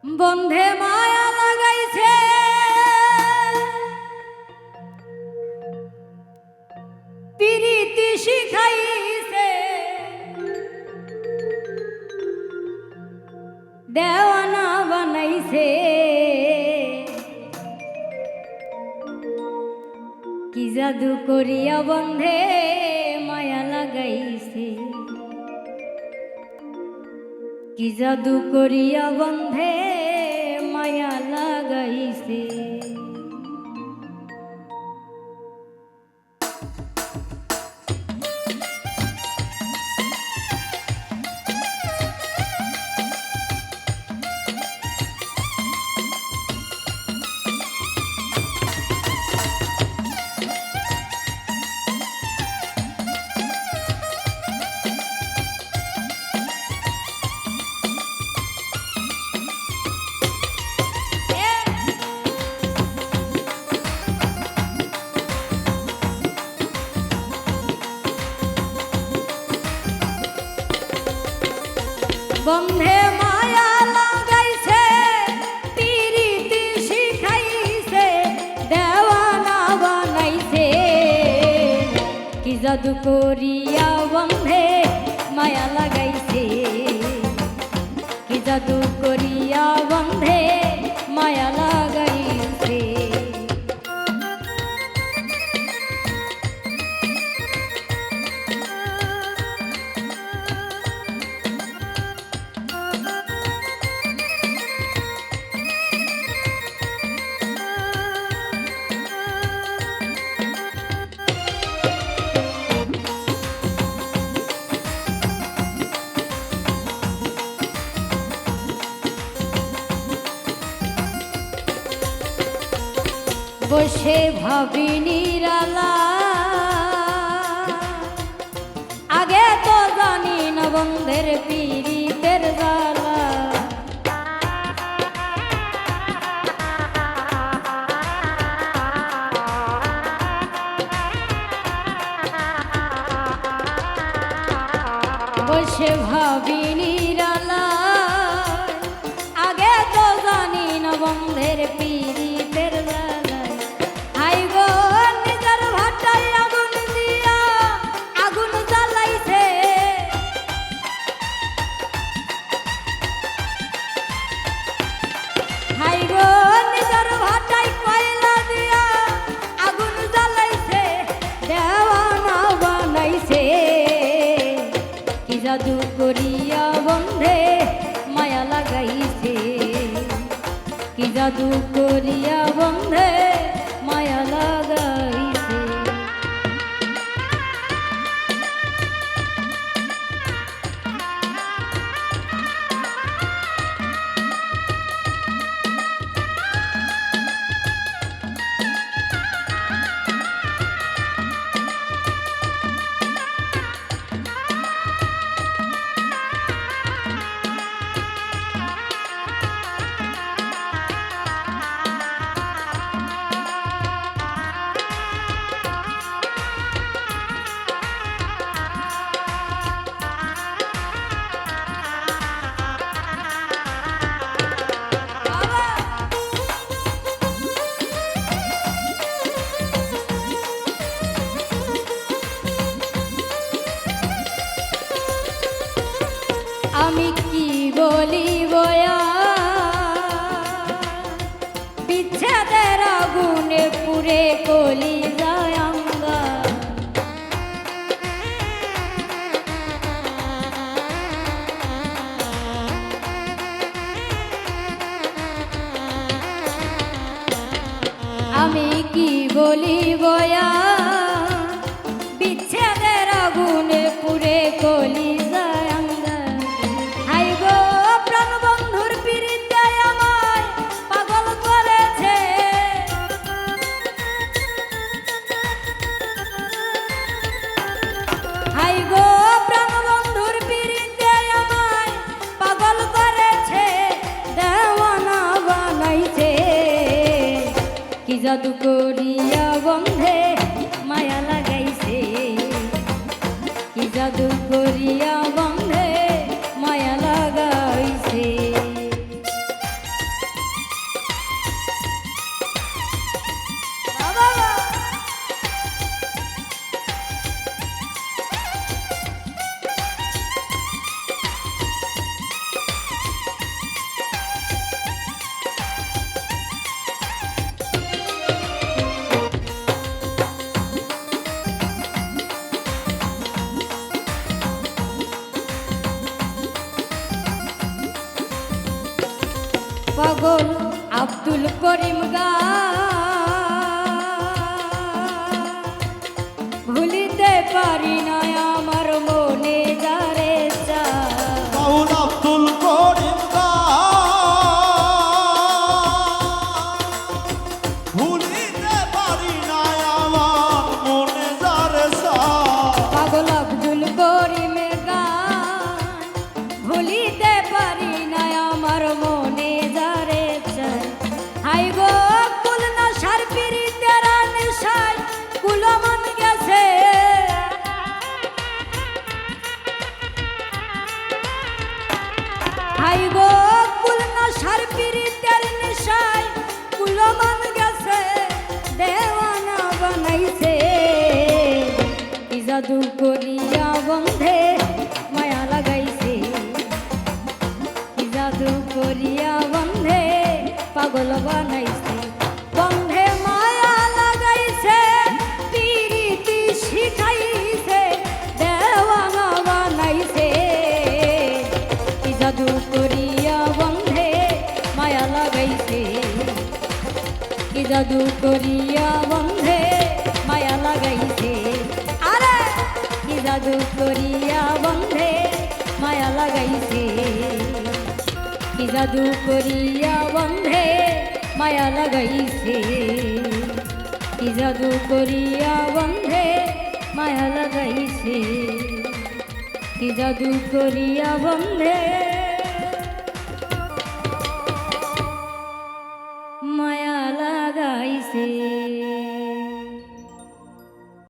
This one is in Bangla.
বন্ধে মায়া লাগাইছে প্রীতি শিখাইছে দেওয়ানা বানাইছে কি জাদু করিয়া বন্ধে মায়া লাগাইছে কি জাদু করিয়া বন্ধে মায়া লাগাইছে বন্ধে মায়া লাগাইছে প্রীতি শিখাইছে দেওয়ানা বানাইছে কি জাদু করিয়া বন্ধে মায়া লাগাইছে কি জাদু করিয়া বন্ধে মায়া লাগাইছে বসে ভাবি নিরালা আগে তো জানি না বন্ধের পীড়িতের জ্বালা বসে ভাবি নিরালা আগে তো জানি না বন্ধের পীড়িতের জ্বালা নিজের ভাটায় আগুন দিয়া আগুন জ্বালাইছে হাই গো নিজের ভাটায় কয়লা দিয়া আগুন জ্বালাইছে দেওয়ানা বানাইছে কি জাদু করিয়া বন্ধে মায়া লাগাইছে কি জাদু করিয়া বন্ধে মায়া লাগাইছে আমি কি বলিব বিচ্ছেদের আগুনে পুরে কলি যায় আঙ্গা আমি কি বলিব বিচ্ছেদের আগুনে পুরে কলি যায় কি জাদু করিয়া বন্ধে মায়া লাগাইছে কি জাদু করিয়া বন্ধে মায়া লাগাইছে পাগল আব্দুল করিম গা ভুলিতে পারি না আমার মনে যারে চায় বাউল আব্দুল করিম ভুলিতে পারি না আমার মনে যারে চায় পাগল আব্দুল করিম গা ভুলিতে পারি না আমার মনে যারে চায় হাই গো কুল না সার পিরি তেরা নেশায় কুলমান গেছে হাই গো কুল না সার পিরি তের নেশায় কুলমান গেছে দেওয়ানা বানাইছে কি জাদু করিয়া বন্ধে মায়া লাগাইছে কি জাদু করিয়া বন্ধে পাগল বানাইছে বন্ধে মায়া লাগাইছে পিরিতি শিখাইছে দেওয়ানা বানাইছে কি জাদু করিয়া বন্ধে মায়া লাগাইছে কি জাদু করিয়া বন্ধে মায়া লাগাইছে আরে কি জাদু করিয়া বন্ধে মায়া লাগাইছে কি জাদু করিয়া বন্ধে মায়া লাগাইছে কি জাদু করিয়া বন্ধে মায়া লাগাইছে কি জাদু করিয়া বন্ধে